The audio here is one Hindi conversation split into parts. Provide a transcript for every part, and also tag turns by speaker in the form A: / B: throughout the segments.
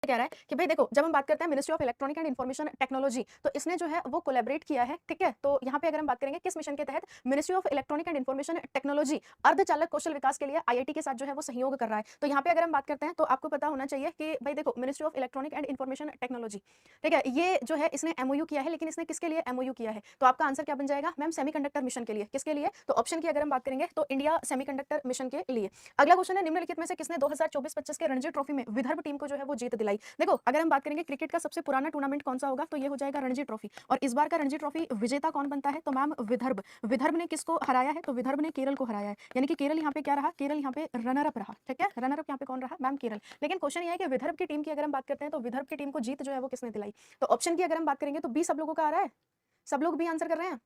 A: कह रहा है कि भाई देखो, जब हम बात करते हैं ministry of electronic and information technology, तो इसने जो है वो कोलैबोरेट किया है, ठीक है। तो यहाँ पे अगर हम बात करेंगे किस मिशन के तहत, ministry of electronic and information technology अर्धचालक कौशल विकास के लिए आईआईटी के साथ जो है वो सहयोग कर रहा है। तो यहाँ पे अगर हम बात करते हैं तो आपको पता होना चाहिए कि भाई देखो, ministry of electronic and information technology, ठीक है, ये जो है इसने एमओयू किया है, लेकिन इसने किसके लिए एमओयू किया है? तो आपका आंसर क्या बन जाएगा मैम? सेमीकंडक्टर मिशन के लिए। किसके लिए? तो ऑप्शन की अगर हम बात करेंगे तो इंडिया सेमीकंडक्टर मिशन के लिए। अगला क्वेश्चन है, निम्नलिखित में से किसने 2024-25 के रणजी ट्रॉफी में विदर्भ टीम को जो है वो जीत दिलाई? देखो, अगर हम बात करेंगे क्रिकेट का सबसे पुराना टूर्नामेंट कौन सा होगा, तो ये हो जाएगा रणजी ट्रॉफी। और इस बार का रणजी ट्रॉफी विजेता कौन बनता है? तो मैम विदर्भ। विदर्भ ने किसको हराया है? तो विदर्भ ने केरल को हराया है, यानी कि केरल यहाँ पे क्या रहा? केरल यहाँ पे रनर अप रहा, ठीक है। रनर अप यहाँ पे कौन रहा? मैम केरल। लेकिन क्वेश्चन ये है कि विदर्भ की टीम की अगर हम बात करते हैं तो विदर्भ की टीम को जीत जो है वो किसने दिलाई? तो ऑप्शन की अगर हम बात करेंगे तो बी सब लोगों का आ रहा है, सब लोग भी आंसर कर रहे हैं,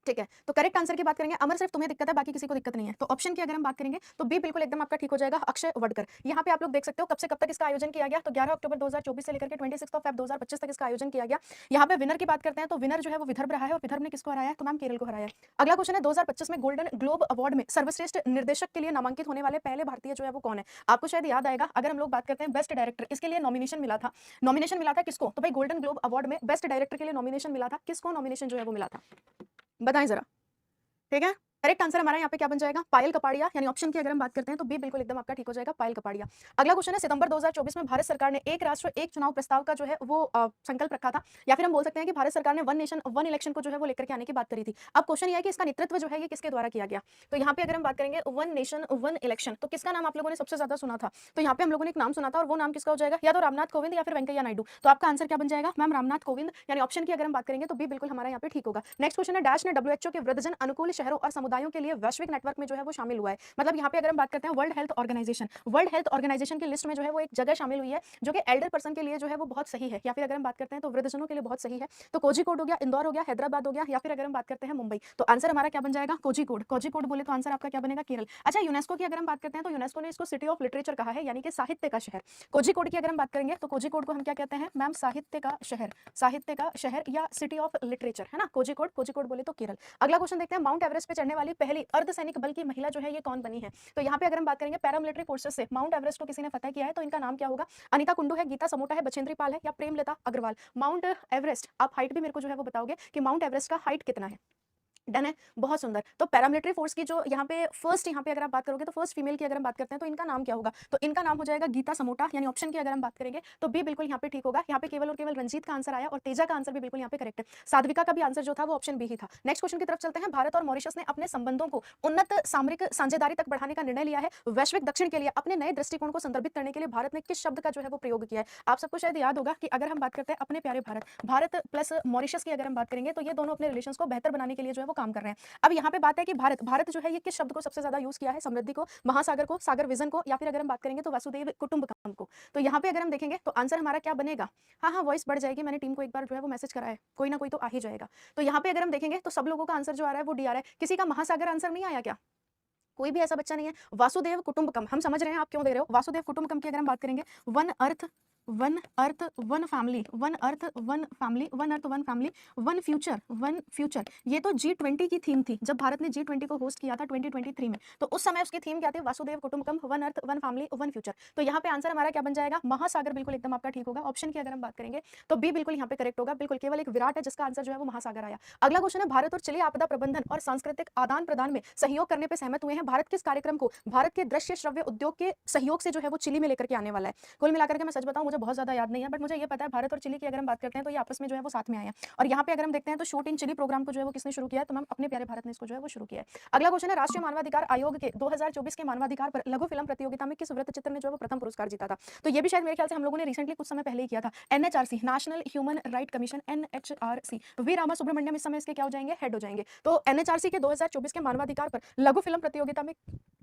A: ठीक है। तो करेक्ट आंसर की बात करेंगे, अमर सिर्फ तुम्हें दिक्कत है, बाकी किसी को दिक्कत नहीं है। तो ऑप्शन की अगर हम बात करेंगे तो बी बिल्कुल एकदम आपका ठीक हो जाएगा, अक्षय वडकर। यहाँ पे आप लोग देख सकते हो कब से कब तक इसका आयोजन किया गया, तो 11 अक्टूबर 2024 से लेकर के 26 फेब 2025 तक इसका आयोजन किया गया। यहाँ पे विनर की बात करते हैं तो विनर जो है वो विदर्भ रहा है, और विदर्भ ने किसको हराया है? तो मैम केरल को हराया है। अगला क्वेश्चन है, 2025 में गोल्डन ग्लोब अवार्ड में सर्वश्रेष्ठ निर्देशक के लिए नामांकित होने वाले पहले भारतीय जो है वो कौन है? आपको शायद याद आएगा, अगर हम लोग बात करते हैं बेस्ट डायरेक्टर, इसके लिए नॉमिनेशन मिला था। नॉमिनेशन मिला था किसको? तो भाई गोल्डन ग्लोब अवार्ड में बेस्ट डायरेक्टर के लिए नॉमिनेशन मिला था। किसको नॉमिनेशन जो है वो मिला था? बताएं जरा, ठीक है। करेक्ट आंसर हमारा यहाँ पे क्या बन जाएगा? पायल कपाड़िया, यानी ऑप्शन की अगर हम बात करते हैं तो बी बिल्कुल एकदम आपका ठीक हो जाएगा, पायल कपाड़िया। अगला क्वेश्चन है, सितंबर 2024 में भारत सरकार ने एक राष्ट्र एक चुनाव प्रस्ताव का जो है वो संकल्प रखा था, या फिर हम बोल सकते हैं कि भारत सरकार ने वन नेशन वन इलेक्शन को जो है वो लेकर के आने की बात करी थी। अब क्वेश्चन ये है कि इसका नेतृत्व जो है ये किसके द्वारा किया गया? तो यहाँ पे अगर हम बात करेंगे वन नेशन वन इलेक्शन, तो किसका नाम आप लोगों ने सबसे ज्यादा सुना था? तो यहाँ पे हम लोगों ने एक नाम सुना था, और वो नाम किसका हो जाएगा? या तो रामनाथ कोविंद या फिर वेंकैया नायडू। तो आपका आंसर क्या बन जाएगा मैम? रामनाथ कोविंद, यानी ऑप्शन की अगर हम बात करेंगे तो बी बिल्कुल हमारा यहाँ पे ठीक होगा। नेक्स्ट क्वेश्चन है, डैश ने डब्ल्यूएचओ के वृद्धजन अनुकूल शहरों और समुदायों के लिए वैश्विक नेटवर्क में जो है वो शामिल हुआ है। मतलब यहाँ पे अगर हम बात करते हैं वर्ल्ड हेल्थ ऑर्गेनाइजेशन की लिस्ट में जो है वो एक जगह शामिल हुई है, जो कि एल्डर पर्सन के लिए जो है वो बहुत सही है, या फिर अगर हम बात करते हैं तो वृद्धजनों के लिए बहुत सही है। तो कोझिकोड हो गया, इंदौर हो गया, हैदराबाद हो गया, या फिर अगर हम बात करते हैं मुंबई। तो आंसर हमारा क्या बन जाएगा? कोझिकोड। कोझिकोड बोले तो आंसर आपका क्या बनेगा? केरल। अच्छा, यूनेस्को की अगर हम बात करते हैं तो यूनेस्को ने इसको सिटी ऑफ लिटरेचर कहा है, यानी कि साहित्य का शहर। कोझिकोड की अगर हम बात करेंगे तो कोझिकोड को हम क्या कहते हैं मैम? साहित्य का शहर, साहित्य का शहर या सिटी ऑफ लिटरेचर, है ना। कोझिकोड, कोझिकोड बोले तो केरल। अगला क्वेश्चन देखते हैं, माउंट एवरेस्ट पे चढ़ने वाली पहली अर्धसैनिक बल की महिला जो है ये कौन बनी है? तो यहाँ पे अगर हम बात करेंगे पैरामिलिट्री फोर्सेस से माउंट एवरेस्ट को किसी ने फतह किया है, तो इनका नाम क्या होगा? अनिता कुंडू है, गीता समोटा है, बछेंद्री पाल है, या प्रेमलता अग्रवाल। माउंट एवरेस्ट, आप हाइट भी मेरे को जो है वो बताओगे कि माउंट एवरेस्ट का हाइट कितना है। डन है, बहुत सुंदर। तो पैरामिलिट्री फोर्स की जो यहाँ पे फर्स्ट, यहाँ पे अगर आप बात करोगे तो फर्स्ट फीमेल की अगर हम बात करते हैं तो इनका नाम क्या होगा? तो इनका नाम हो जाएगा गीता समोटा, यानी ऑप्शन की अगर हम बात करेंगे तो बी बिल्कुल यहाँ पे ठीक होगा। यहाँ पे केवल और केवल रंजीत का आंसर आया, और तेजा का आंसर भी बिल्कुल यहाँ पे करेक्ट है। साध्विका का भी आंसर जो था वो ऑप्शन बी ही था। नेक्स्ट क्वेश्चन की तरफ चलते हैं, भारत और मॉरिशस ने अपने संबंधों को उन्नत सामरिक साझेदारी तक बढ़ाने का निर्णय लिया है। वैश्विक दक्षिण के लिए अपने नए दृष्टिकोण को संदर्भित करने के लिए भारत ने किस शब्द का जो है वो प्रयोग किया है? आप सबको शायद याद होगा कि अगर हम बात करते हैं अपने प्यारे भारत, भारत प्लस मॉरिशस की अगर हम बात करेंगे तो ये दोनों अपने रिलेशंस को बेहतर बनाने के लिए जो है वो काम कर रहे हैं। अब यहाँ पे बात है कि भारत जो है ये किस शब्द को सबसे ज्यादा यूज किया है? समृद्धि को, महासागर को, सागर विजन को, या फिर अगर हम बात करेंगे तो वसुदेव कुटुंबकम को। तो यहाँ पे अगर हम देखेंगे तो आंसर हमारा क्या बनेगा? हाँ हाँ, वॉइस बढ़ जाएगी, मैंने टीम को एक बार जो है वो मैसेज करा है, कोई ना कोई तो आ ही जाएगा। तो यहाँ पे अगर हम देखेंगे तो सब लोगों का आंसर जो आ रहा है वो डी आ रहा है। किसी का महासागर आंसर नहीं आया क्या? कोई भी ऐसा बच्चा नहीं है? वासुदेव कुटुंबकम, हम समझ रहे हैं आप क्यों दे रहे हो। वासुदेव कुटुंबकम की अगर हम बात करेंगे, one earth one earth one family, one earth one family, one earth one family, one future. ये तो G20 की थीम थी जब भारत ने G20 को होस्ट किया था 2023 में। तो उस समय उसकी थीम क्या थी? वासुदेव कुटुंबकम, one earth one family one future. तो यहाँ पे आंसर हमारा क्या बन जाएगा? महासागर बिल्कुल एकदम आपका ठीक होगा। ऑप्शन की अगर हम बात करेंगे तो बी बिल्कुल यहाँ पे करेक्ट होगा, बिल्कुल केवल एक विराट है जिसका आंसर जो है वो महासागर आया। अगला क्वेश्चन है, भारत और चिली आपदा प्रबंधन और सांस्कृतिक आदान प्रदान में सहयोग करने पर सहमत हुए हैं। भारत किस कार्यक्रम को भारत के दृश्य श्रव्य उद्योग के सहयोग से जो है वो चिली में लेकर के आने वाला है? कुल मिलाकर के मैं सच बताऊं, मुझे बहुत ज्यादा याद नहीं है, बट मुझे ये पता है भारत और चिली की अगर हम बात करते हैं तो ये आपस में जो है वो साथ में आए हैं। और यहाँ पे अगर हम देखते हैं तो शूट इन चिली प्रोग्राम को जो है वो किसने शुरू किया है? तो मैम अपने प्यारे भारत ने इसको जो है वो शुरू किया है। अगला क्वेश्चन है, राष्ट्रीय मानवाधिकार आयोग के 2024 के मानवाधिकार पर लघु फिल्म प्रतियोगिता में किस वृत्त चित्र ने जो है वो प्रथम पुरस्कार जीता था? तो ये भी शायद मेरे ख्याल से हम लोगों ने रिसेंटली कुछ समय पहले ही किया था। NHRC, national human right commission, NHRC. V Rama Subramaniam इस समय इसके क्या हो जाएंगे? हेड हो जाएंगे। तो एनएचआरसी के 2024 के मानवाधिकार पर लघु फिल्म प्रतियोगिता में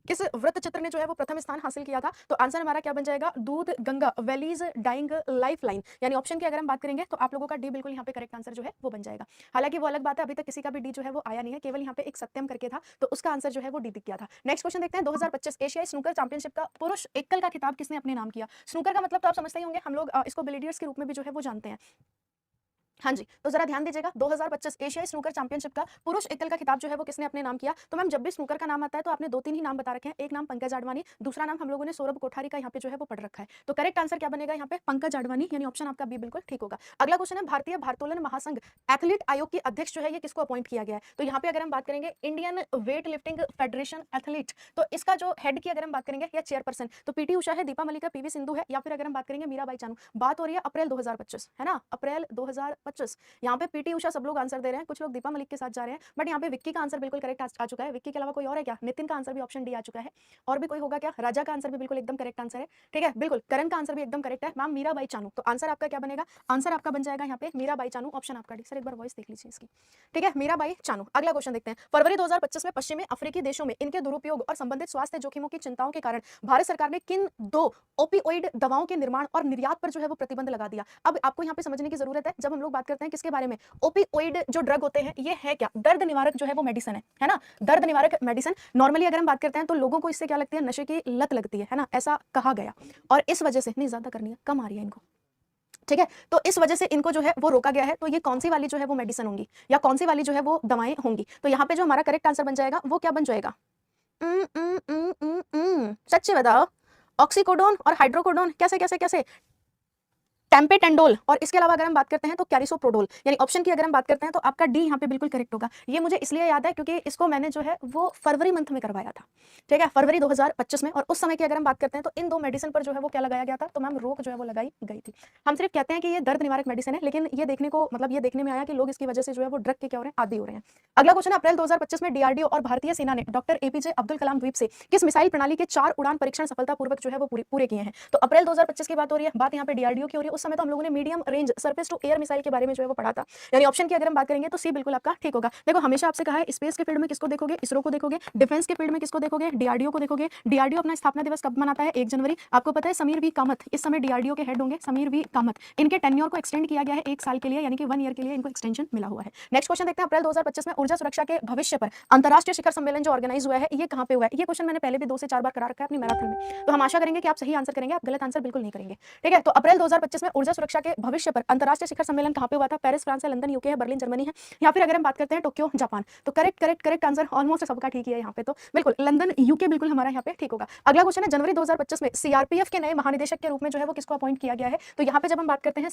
A: किस वृत्त चित्र ने जो है वो प्रथम स्थान हासिल किया था? तो आंसर हमारा क्या बन जाएगा? Doodh Ganga valleys dying life line, यानी ऑप्शन की अगर हम बात करेंगे तो आप लोगों का डी बिल्कुल यहाँ पे करेक्ट आंसर जो है वो बन जाएगा। हालांकि वो अलग बात है, अभी तक किसी का भी डी जो है वो आया नहीं है, केवल यहाँ पे एक सत्यम करके था, तो उसका आंसर जो है वो डी दिख गया था। नेक्स्ट क्वेश्चन देखते हैं, 2025 एशियाई स्नूकर चैंपियनशिप का पुरुष एकल का खिताब किसने अपने नाम किया? स्नूकर का मतलब तो आप समझते ही होंगे, हम लोग इसको बिलियर्ड्स के रूप में भी जो है वो जानते हैं। हाँ जी, तो जरा ध्यान दीजिएगा 2025 एशियाई स्नूकर चैंपियनशिप का पुरुष एकल का खिताब जो है वो किसने अपने नाम किया। तो मैम जब भी स्नूकर का नाम आता है तो आपने 2-3 ही नाम बता रखे हैं। एक नाम पंकज आडवाणी, दूसरा नाम हम लोगों ने सौरभ कोठारी का यहाँ पे जो है वो पढ़ रखा है। तो करेक्ट आंसर क्या बनेगा यहाँ पे पंकज आडवाणी, यानी ऑप्शन आपका बी बिल्कुल ठीक होगा। अगला क्वेश्चन है भारतीय भारोत्तोलन महासंघ एथलीट आयोग की अध्यक्ष जो है ये किसको अपॉइंट किया गया है। तो यहाँ पे अगर हम बात करेंगे Indian weight lifting federation athlete, तो इसका जो हेड की अगर हम बात करेंगे या चेयरपर्सन, तो पीटी उषा है, दीपा मलिक है, पीवी सिंधु है, या फिर अगर हम बात करेंगे मीराबाई चानू। बात हो रही है अप्रैल 2025 है ना, अप्रैल 2025। यहाँ पे पीटी उषा सब लोग आंसर दे रहे हैं, कुछ लोग दीपा मलिक के साथ जा रहे हैं, बट यहाँ पे विक्की का आंसर बिल्कुल करेक्ट आ चुका है। विक्की के अलावा कोई और है क्या? नितिन का आंसर भी ऑप्शन डी आ चुका है। और भी कोई होगा क्या? राजा का आंसर भी बिल्कुल एकदम करेक्ट आंसर है। ठीक है, बिल्कुल करण का आंसर भी एकदम करेक्ट है। मैम मीराबाई चानू, तो आंसर आपका क्या बनेगा? आंसर आपका बन जाएगा यहाँ पे मीराबाई चानू, ऑप्शन आपका डी। सर एक बार वॉइस देख लीजिए इसकी। ठीक है, मीराबाई चानू। अगला क्वेश्चन देखते हैं। फरवरी 2025 में पश्चिमी अफ्रीकी देशों में इनके दुरुपयोग और संबंधित स्वास्थ्य जोखिमों की चिंताओं के कारण भारत सरकार ने किन 2 ओपियोइड दवाओं के निर्माण और निर्यात पर जो है वो प्रतिबंध लगा दिया। अब आपको यहाँ पे समझने की जरूरत है, जब हम लोग बात करते हैं किसके बारे में, ओपियोइड जो ड्रग होते हैं ये है क्या? दर्द निवारक जो है वो मेडिसिन है ना, दर्द निवारक मेडिसिन। नॉर्मली अगर हम बात करते हैं तो लोगों को इससे क्या लगती है, नशे की लत लगती है ना, ऐसा कहा गया। और इस वजह से नहीं ज्यादा करनी है, कम आ रही है इनको। ठीक है, तो इस वजह से इनको जो है वो रोका गया है। तो ये कौन सी वाली जो है वो मेडिसिन होंगी या कौन सी वाली जो है वो दवाएं होंगी। तो यहाँ पे जो हमारा करेक्ट आंसर बन जाएगा वो क्या बन जाएगा? सच्ची बताओ, ऑक्सीकोडोन और हाइड्रोकोडोन, कैसे कैसे कैसे? टेम्पेटेंडोल, और इसके अलावा अगर हम बात करते हैं तो कैरिसोप्रोडोल, यानी ऑप्शन की अगर हम बात करते हैं तो आपका डी यहाँ पे बिल्कुल करेक्ट होगा। ये मुझे इसलिए याद है क्योंकि इसको मैंने जो है वो फरवरी मंथ में करवाया था। ठीक है, फरवरी 2025 में। और उस समय की अगर हम बात करते हैं तो इन 2 मेडिसिन पर जो है वो क्या लगाया गया था, तो मैम रोक जो है वो लगाई गई थी। हम सिर्फ कहते हैं कि ये दर्द निवारक मेडिसिन है, लेकिन ये देखने को मतलब ये देखने में आया कि लोग इसकी वजह से जो है वो ड्रग के क्या हो रहे हैं, आदी हो रहे हैं। अगला क्वेश्चन है, अप्रैल 2025 में डीआरडीओ और भारतीय सेना ने डॉक्टर एपीजे अब्दुल कलाम द्वीप से किस मिसाइल प्रणाली के 4 उड़ान परीक्षण सफलतापूर्वक जो है वो पूरे किए हैं। तो अप्रैल 2025 की बात हो रही है, बात यहाँ पे डीआरडीओ की हो रही है। उस समय तो हम लोगों ने medium range surface to air missile के बारे में जो है वो पढ़ा था, यानी ऑप्शन की अगर हम बात करेंगे तो सी बिल्कुल आपका ठीक होगा। देखो हमेशा आपसे कहा है स्पेस के फील्ड में किसको देखोगे, इसरो को देखोगे, डिफेंस के फील्ड में किसको देखोगे, डीआरडीओ को देखोगे। डीआरडीओ अपना स्थापना दिवस कब मनाता है? 1 जनवरी। आपको पता है समीर वी कामत इस समय डीआरडीओ के हेड होंगे, समीर वी कामत। इनके टेन्योर को एक्सटेंड किया गया है 1 साल के लिए, यानी कि 1 ईयर के लिए इनको एक्सटेंशन मिला हुआ है। नेक्स्ट क्वेश्चन देखते हैं, अप्रैल 2025 में ऊर्जा सुरक्षा के भविष्य पर अंतरराष्ट्रीय शिखर सम्मेलन जो ऑर्गेनाइज हुआ है ये कहां पे हुआ है? ये क्वेश्चन मैंने पहले भी 2 से 4 बार करा रखा है अपनी मैराथन में, तो हम आशा करेंगे कि आप सही आंसर करेंगे, आप गलत आंसर बिल्कुल नहीं करेंगे। ठीक है, तो अप्रैल 2025 में ऊर्जा सुरक्षा के भविष्य पर अंतरराष्ट्रीय शिखर सम्मेलन कहां पे हुआ था? पेरिस फ्रांस है, लंदन यूके है, बर्लिन जर्मनी है, या फिर अगर हम बात करते हैं टोक्यो जापान। तो करेक्ट आंसर ऑलमोस्ट सबका ठीक है यहाँ पे, तो बिल्कुल लंदन यूके बिल्कुल हमारा यहाँ पे ठीक होगा। अगला क्वेश्चन है, जनवरी 2025 में सीआरपीएफ के नए महानिदेशक के रूप में जो है वो किसको अपॉइंट किया गया है? तो यहाँ पे जब हम बात करते हैं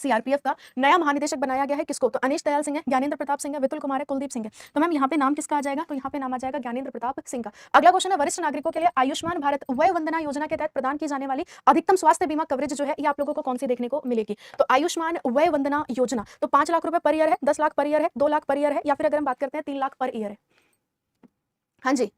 A: सीआरपीएफ का नया महानिदेशक बनाया गया है किसको? तो अनीश दयाल सिंह है, ज्ञानेंद्र प्रताप सिंह है, विपुल कुमार है, कुलदीप सिंह है। तो मैम यहाँ पे नाम किसका आ जाएगा? तो यहाँ पे नाम आ जाएगा ज्ञानेंद्र प्रताप सिंह का। अगला क्वेश्चन है, वरिष्ठ नागरिकों के लिए आयुष्मान भारत वय वंदना योजना के तहत प्रदान की जाने वाली अधिकतम स्वास्थ्य बीमा कवरेज जो है ये आप लोगों को कौन सी देखने को मिलेगी? तो आयुष्मान वय वंदना योजना, तो 5 लाख रुपए पर ईयर है, 10 लाख पर ईयर है, 2 लाख पर ईयर है, या फिर अगर हम बात करते हैं 3 लाख पर ईयर है। हाँ जी,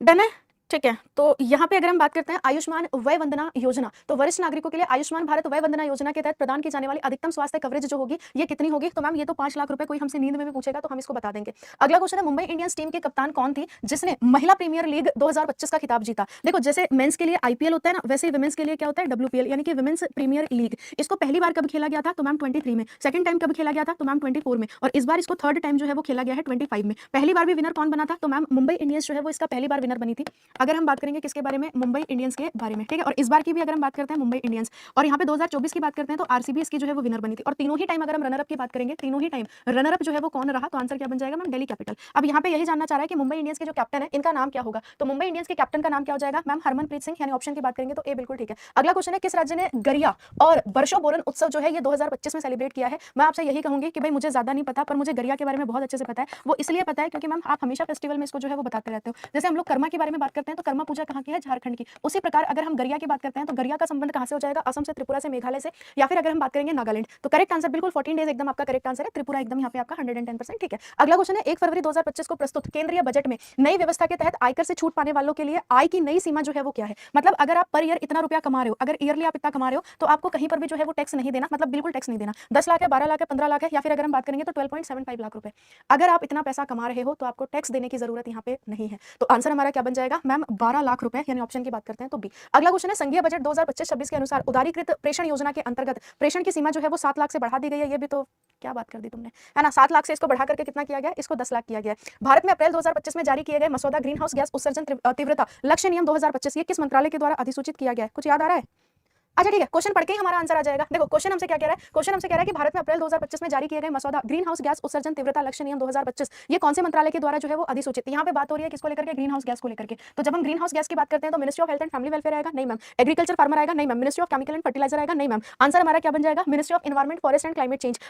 A: डन है। ठीक है, तो यहाँ पे अगर हम बात करते हैं आयुष्मान वय वंदना योजना, तो वरिष्ठ नागरिकों के लिए आयुष्मान भारत वय वंदना योजना के तहत प्रदान की जाने वाली अधिकतम स्वास्थ्य कवरेज जो होगी ये कितनी होगी? तो मैम ये तो 5 लाख रुपए, कोई हमसे नींद में भी पूछेगा तो हम इसको बता देंगे। अगला क्वेश्चन है, मुंबई इंडियंस टीम की कप्तान कौन थी जिसने महिला प्रीमियर लीग 2025 का खिताब जीता? देखो जैसे मेंस के लिए आईपीएल होता है ना, वैसे वुमेन्स के लिए क्या होता है? डब्ल्यूपीएल, यानी कि वुमेन्स प्रीमियर लीग। इसको पहली बार कब खेला गया था? तो मैम 23 में। सेकंड टाइम कब खेला गया था? तो मैम 24 में। और इस बार इसको थर्ड टाइम जो है वो खेला गया है 25 में। पहली बार भी विनर कौन बना था? तो मैम मुंबई इंडियंस जो है वो इसका पहली बार विनर बनी थी। अगर हम बात करेंगे किसके बारे में? मुंबई इंडियंस के बारे में। ठीक है, और इस बार की भी अगर हम बात करते हैं मुंबई इंडियंस, और यहाँ पे 2024 की बात करते हैं तो आरसीबी इसकी जो है वो विनर बनी थी। और तीनों ही टाइम अगर हम रनर अप की बात करेंगे, तीनों ही टाइम रनर अप जो है वो कौन रहा? तो आंसर क्या बन जाएगा मैम? दिल्ली कैपिटल। अब यहाँ पे यही जानना चाह रहा है कि मुंबई इंडियंस के जो कैप्टन है इनका नाम क्या होगा? तो मुंबई इंडियंस के कैप्टन का नाम क्या हो जाएगा? मैम हरमनप्रीत सिंह, यानी ऑप्शन की बात करेंगे तो ए बिल्कुल ठीक है। अगला क्वेश्चन है, किस राज्य ने गरिया और वर्षोबोरन उत्सव जो है ये 2025 में सेलिब्रेट किया है? मैं आपसे यही कहूंगी कि भाई मुझे ज्यादा नहीं पता, पर मुझे गरिया के बारे में बहुत अच्छे से पता है। वो इसलिए पता है क्योंकि मैम आप हमेशा फेस्टिवल में इसको जो है वो बताते रहते हो। जैसे हम लोग कर्मा के बारे में बात करते हैं तो कर्मा पूजा कहाँ की है? झारखंड की। उसी प्रकार अगर हम गरिया की बात करते हैं तो गरिया का संबंध कहां से हो जाएगा? असम से, त्रिपुरा से, मेघालय से, या फिर अगर हम बात करेंगे नागालैंड। तो करेक्ट आंसर बिल्कुल 14 डेज एकदम आपका करेक्ट आंसर है। त्रिपुरा एकदम यहाँ पे आपका 110% ठीक है। अगला क्वेश्चन है, 1 फरवरी 2025 को प्रस्तुत केंद्रीय बजट में नई व्यवस्था के तहत आयकर से छूट पाने वालों के लिए आय की नई सीमा जो है वो क्या है? मतलब अगर आप पर ईयर इतना रुपया कमा रहे हो, अगर ईयरली आप इतना कमा रहे हो तो आपको कहीं पर भी जो है वो टैक्स नहीं देना, मतलब बिल्कुल टैक्स नहीं देना। 10 लाख है, 12 लाख है, 15 लाख है, या फिर अगर हम बात करेंगे तो 12.75 लाख रुपए। अगर आप इतना पैसा कमा रहे हो तो आपको टैक्स देने की जरूरत यहाँ पे नहीं है। तो आंसर हमारा क्या बन जाएगा मैम? 12 लाख रुपए, यानी ऑप्शन की बात करते हैं तो बी। अगला क्वेश्चन है, संघीय बजट 2025-26 के अनुसार उदारीकृत प्रेषण योजना के अंतर्गत प्रेषण की सीमा जो है वो 7 लाख से बढ़ा दी गई है। ये भी तो क्या बात कर दी तुमने, है ना? 7 लाख से इसको बढ़ा करके कितना किया गया? इसको 10 लाख किया गया है। भारत में अप्रैल 2025 में जारी किए गए मसौदा ग्रीन हाउस गैस उत्सर्जन तीव्रता लक्ष्य नियम 2025 ये किस मंत्रालय के द्वारा अधिसूचित किया गया है? कुछ याद आ रहा है? अच्छा ठीक है, क्वेश्चन पढ़ के ही हमारा आंसर आ जाएगा। देखो क्वेश्चन हमसे क्या कह रहा है, क्वेश्चन हमसे कह रहा है कि भारत में अप्रैल 2025 में जारी किए गए मसौदा ग्रीन हाउस गैस उत्सर्जन तीव्रता लक्ष्य नियम 2025 ये कौन से मंत्रालय के द्वारा जो है वो अधिसूचित। यहाँ पे बात हो रही है किसको लेकर के, ग्रीन हाउस गैस को लेकर के। तो जब हम ग्रीन हाउस गैस की बात करते हैं तो ministry of health and family welfare आएगा, नहीं मैम। एग्रीकल्चर फार्मर आएगा, नहीं ma'am. Ministry of chemical and fertiliser आएगा, नहीं मैम। आंसर हमारा क्या बन जाएगा, ministry of environment forest and climate change.